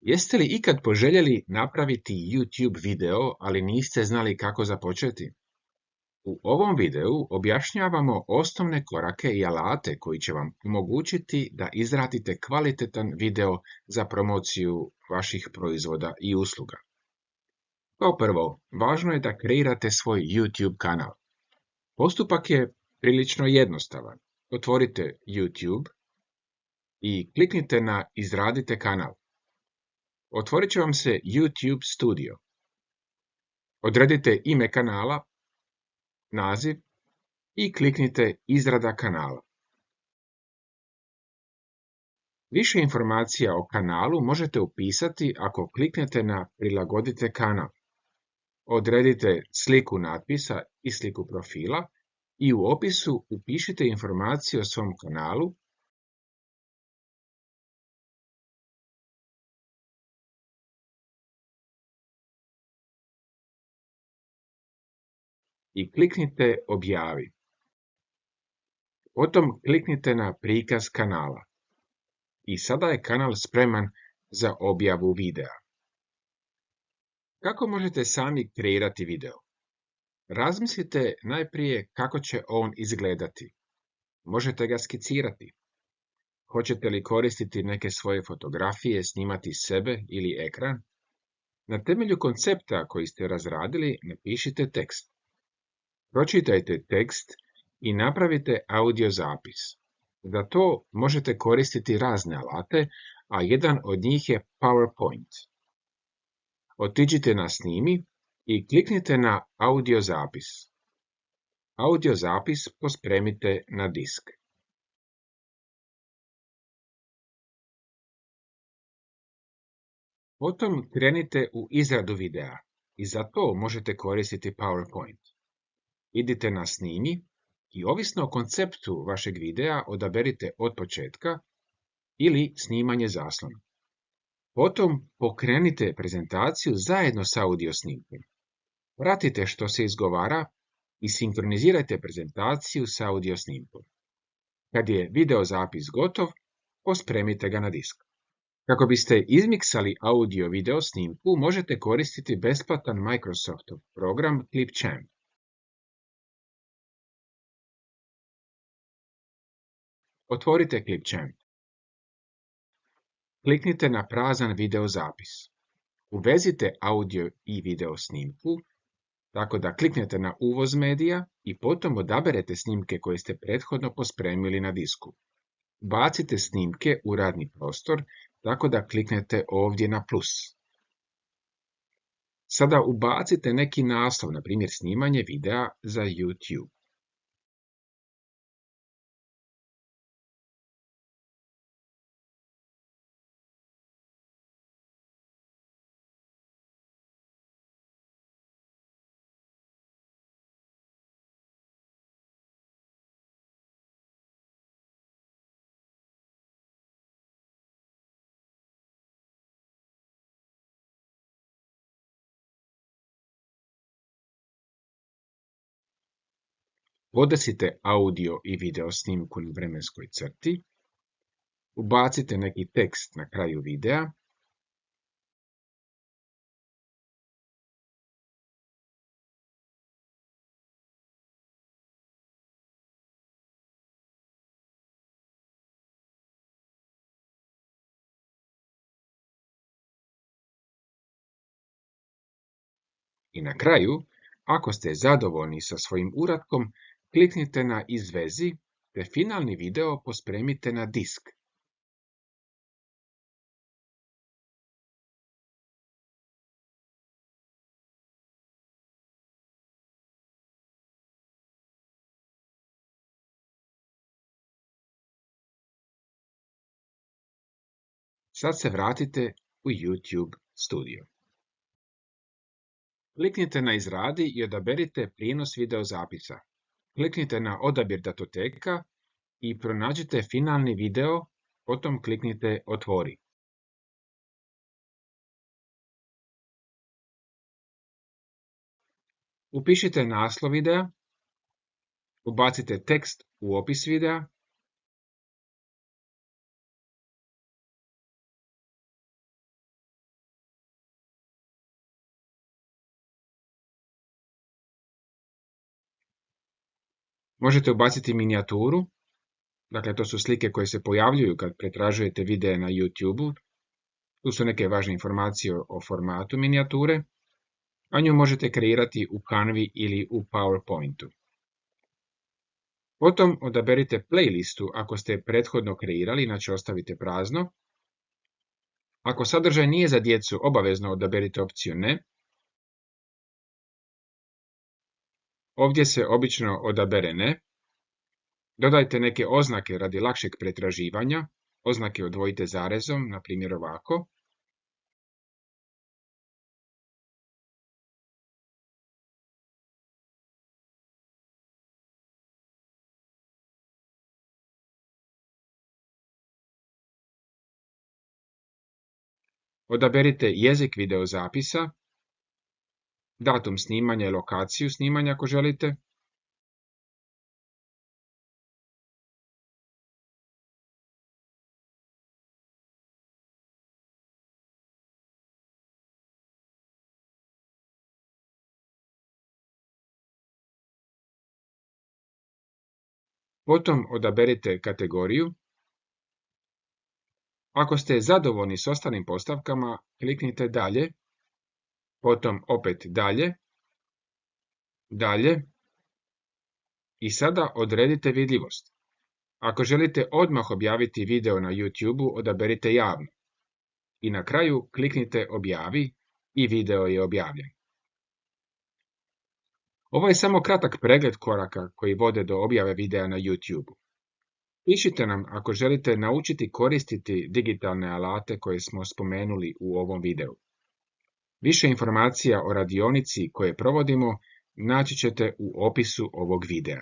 Jeste li ikad poželjeli napraviti YouTube video, ali niste znali kako započeti? U ovom videu objašnjavamo osnovne korake i alate koji će vam omogućiti da izradite kvalitetan video za promociju vaših proizvoda i usluga. Kao prvo, važno je da kreirate svoj YouTube kanal. Postupak je prilično jednostavan. Otvorite YouTube i kliknite na Izradite kanal. Otvorit će vam se YouTube Studio. Odredite ime kanala, naziv i kliknite Izrada kanala. Više informacija o kanalu možete upisati ako kliknete na Prilagodite kanal. Odredite sliku natpisa i sliku profila i u opisu upišite informacije o svom kanalu i kliknite Objavi. Potom kliknite na prikaz kanala. I sada je kanal spreman za objavu videa. Kako možete sami kreirati video? Razmislite najprije kako će on izgledati. Možete ga skicirati. Hoćete li koristiti neke svoje fotografije, snimati sebe ili ekran? Na temelju koncepta koji ste razradili, napišite tekst. Pročitajte tekst i napravite audio zapis. Za to možete koristiti razne alate, a jedan od njih je PowerPoint. Otiđite na Snimi i kliknite na audio zapis. Audio zapis pospremite na disk. Potom krenite u izradu videa i za to možete koristiti PowerPoint. Idite na Snimi i ovisno o konceptu vašeg videa odaberite od početka ili snimanje zaslona. Potom pokrenite prezentaciju zajedno s audio snimkom. Pratite što se izgovara i sinkronizirajte prezentaciju s audio snimkom. Kad je video zapis gotov, pospremite ga na disk. Kako biste izmiksali audio video snimku, možete koristiti besplatan Microsoftov program Clipchamp. Otvorite Clipchamp. Kliknite na prazan video zapis. Uvezite audio i video snimku, tako da kliknete na Uvoz medija i potom odaberete snimke koje ste prethodno pospremili na disku. Bacite snimke u radni prostor, tako da kliknete ovdje na plus. Sada ubacite neki naslov, na primjer snimanje videa za YouTube. Podesite audio i video snimku na vremenskoj crti. Ubacite neki tekst na kraju videa. I na kraju, ako ste zadovoljni sa svojim uratkom, kliknite na Izvezi te finalni video pospremite na disk. Sad se vratite u YouTube Studio. Kliknite na Izradi i odaberite prijenos video zapisa. Kliknite na odabir datoteka i pronađite finalni video, potom kliknite Otvori. Upišite naslov videa, ubacite tekst u opis videa, Možete ubaciti minijaturu, dakle to su slike koje se pojavljuju kad pretražujete videe na YouTube-u. Tu su neke važne informacije o formatu minijature, a nju možete kreirati u Canvi ili u PowerPointu. Potom odaberite playlistu ako ste prethodno kreirali, inače ostavite prazno. Ako sadržaj nije za djecu, obavezno odaberite opciju ne. Ovdje se obično odabere ne. Dodajte neke oznake radi lakšeg pretraživanja. Oznake odvojite zarezom, na primjer ovako. Odaberite jezik videozapisa, datum snimanja i lokaciju snimanja ako želite. Potom odaberite kategoriju. Ako ste zadovoljni s ostalim postavkama, kliknite dalje, potom opet dalje, dalje i sada odredite vidljivost. Ako želite odmah objaviti video na YouTube-u, odaberite javno. I na kraju kliknite objavi i video je objavljen. Ovo je samo kratak pregled koraka koji vode do objave videa na YouTube-u. Pišite nam ako želite naučiti koristiti digitalne alate koje smo spomenuli u ovom videu. Više informacija o radionici koje provodimo naći ćete u opisu ovog videa.